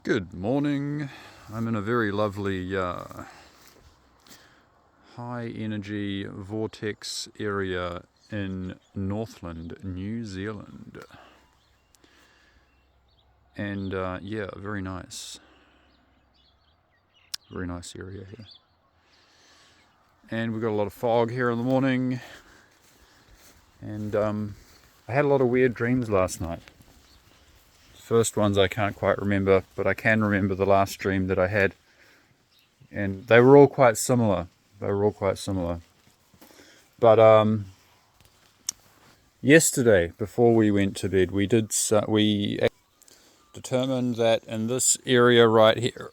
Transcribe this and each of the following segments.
Good morning. I'm in a very lovely high energy vortex area in Northland, New Zealand. And yeah, very nice. Very nice area here. And we've got a lot of fog here in the morning. And I had a lot of weird dreams last night. First ones I can't quite remember, but I can remember the last dream that I had. And they were all quite similar. But yesterday, before we went to bed, we determined that in this area right here,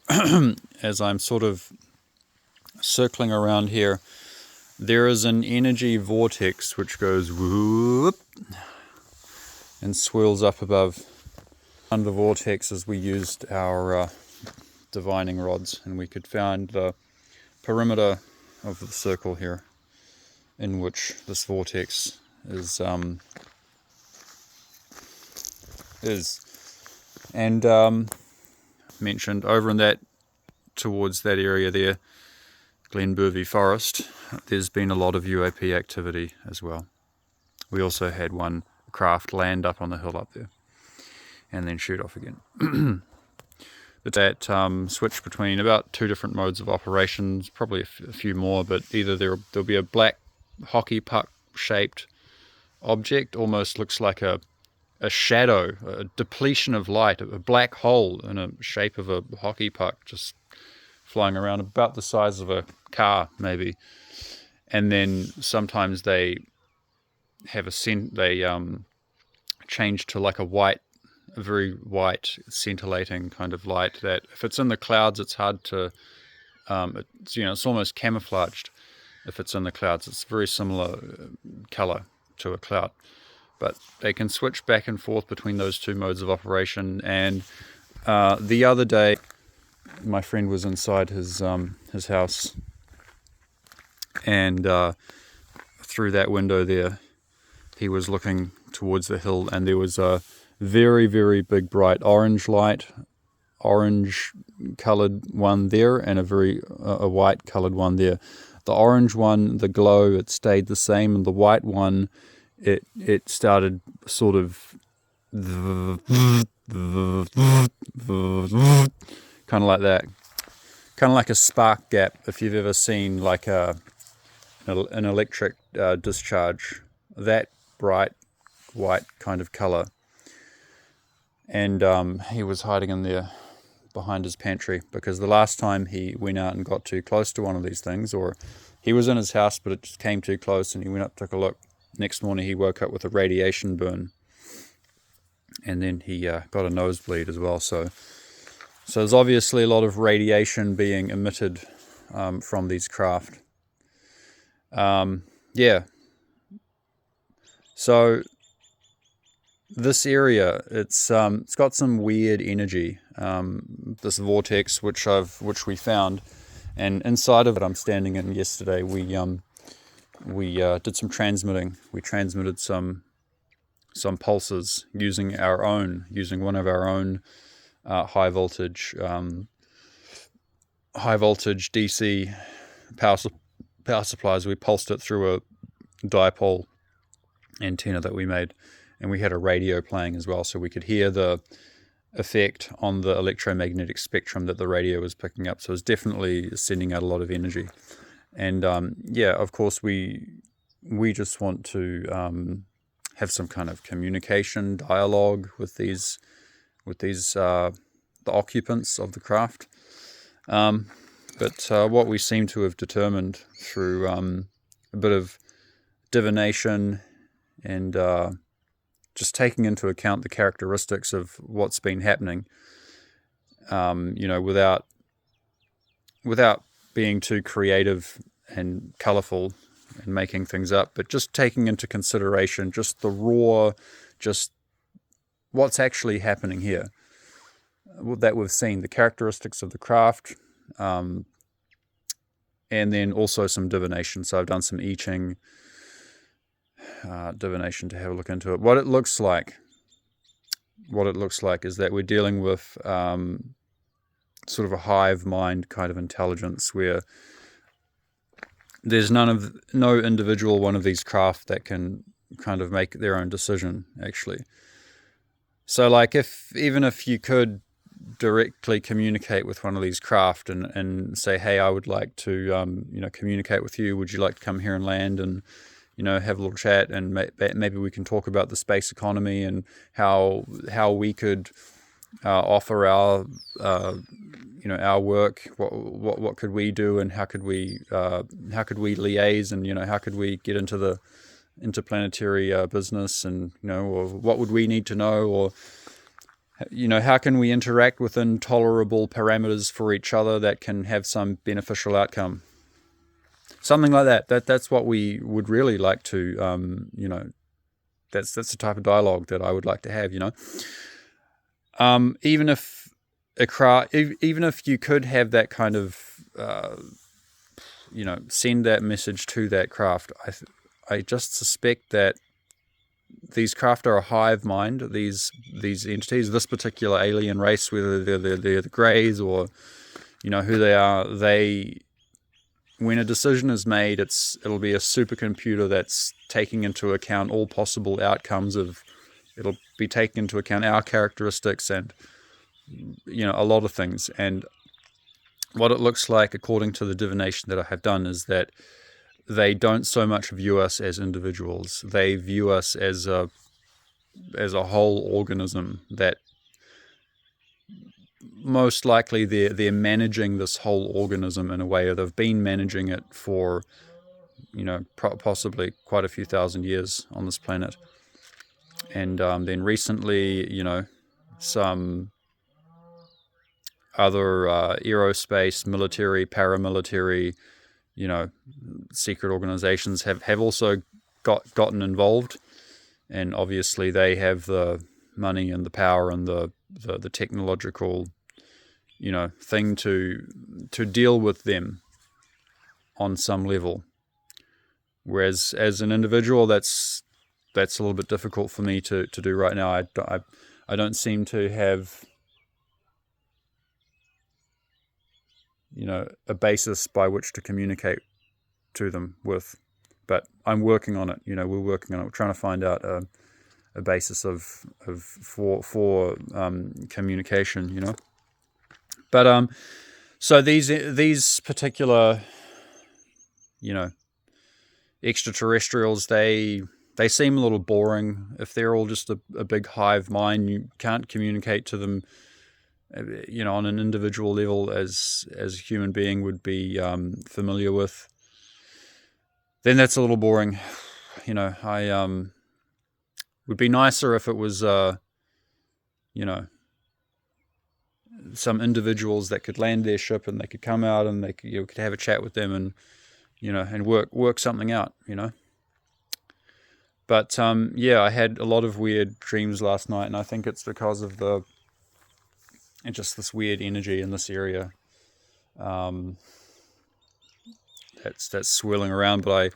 as I'm sort of circling around here, there is an energy vortex which goes whoop and swirls up above. Under the vortex, as we used our divining rods, and we could find the perimeter of the circle here in which this vortex is and mentioned over in that, towards that area there, Glen Bay Forest, there's been a lot of UAP activity as well. We also had one craft land up on the hill up there and then shoot off again. That switch between about two different modes of operations, probably a few more, but either there'll be a black hockey puck shaped object, almost looks like a shadow, a depletion of light, a black hole in a shape of a hockey puck just flying around, about the size of a car maybe. And then sometimes they have change to like a very white scintillating kind of light that if it's in the clouds it's hard to it's almost camouflaged. If it's in the clouds, it's very similar color to a cloud, but they can switch back and forth between those two modes of operation. And the other day my friend was inside his house, and through that window there he was looking towards the hill, and there was a very, very big bright orange colored one there, and a white colored one there. The orange one, the glow, it stayed the same, and the white one, it started sort of kind of like that, kind of like a spark gap. If you've ever seen like an electric discharge, that bright white kind of color. And he was hiding in there behind his pantry, because the last time he went out and got too close to one of these things, or he was in his house but it just came too close and he went up, took a look. Next morning he woke up with a radiation burn, and then he got a nosebleed as well. So there's obviously a lot of radiation being emitted from these craft. Yeah. So this area, it's got some weird energy. This vortex, which we found, and inside of it, I'm standing in yesterday. We did some transmitting. We transmitted some pulses using one of our own high voltage DC power supplies. We pulsed it through a dipole antenna that we made. And we had a radio playing as well, so we could hear the effect on the electromagnetic spectrum that the radio was picking up. So it was definitely sending out a lot of energy. And yeah, of course, we just want to have some kind of communication, dialogue with the occupants of the craft. But what we seem to have determined through a bit of divination and just taking into account the characteristics of what's been happening, without being too creative and colorful and making things up, but just taking into consideration just the raw, just what's actually happening here, that we've seen, the characteristics of the craft, and then also some divination. So I've done some I Ching divination to have a look into it. What it looks like is that we're dealing with sort of a hive mind kind of intelligence where there's no individual one of these craft that can kind of make their own decision, actually. So like even if you could directly communicate with one of these craft and say, hey, I would like to communicate with you, would you like to come here and land and have a little chat, and maybe we can talk about the space economy and how we could offer our our work, what could we do, and how could we liaise, and how could we get into the interplanetary business, and or what would we need to know, or how can we interact within tolerable parameters for each other that can have some beneficial outcome, something like that. That's what we would really like to that's the type of dialogue that I would like to have. Even if even if you could have that kind of send that message to that craft, I just suspect that these craft are a hive mind, these entities, this particular alien race, whether they're the Greys or who they are, when a decision is made, it'll be a supercomputer that's taking into account all possible outcomes it'll be taking into account our characteristics and a lot of things. And what it looks like, according to the divination that I have done, is that they don't so much view us as individuals. They view us as a whole organism that most likely they're managing this whole organism in a way, or they've been managing it for possibly quite a few thousand years on this planet. And then recently, some other aerospace, military, paramilitary, secret organizations have also gotten involved, and obviously they have the money and the power and the technological thing to deal with them on some level. Whereas as an individual, that's a little bit difficult for me to do right now. I don't seem to have a basis by which to communicate to them with, but I'm working on it. We're working on it. We're trying to find out a basis for communication. But so these particular extraterrestrials, they seem a little boring. If they're all just a big hive mind, you can't communicate to them on an individual level as a human being would be familiar with, then that's a little boring. I would be nicer if it was some individuals that could land their ship and they could come out and they could have a chat with them and and work something out. But I had a lot of weird dreams last night, and I think it's because of just this weird energy in this area that's swirling around. But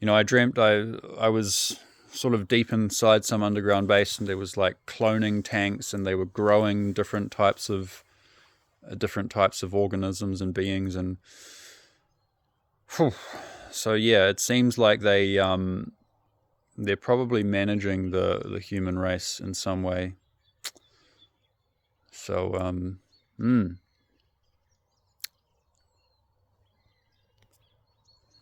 I dreamt I was sort of deep inside some underground base, and there was like cloning tanks, and they were growing different types of organisms and beings. And so it seems like they're probably managing the human race in some way. So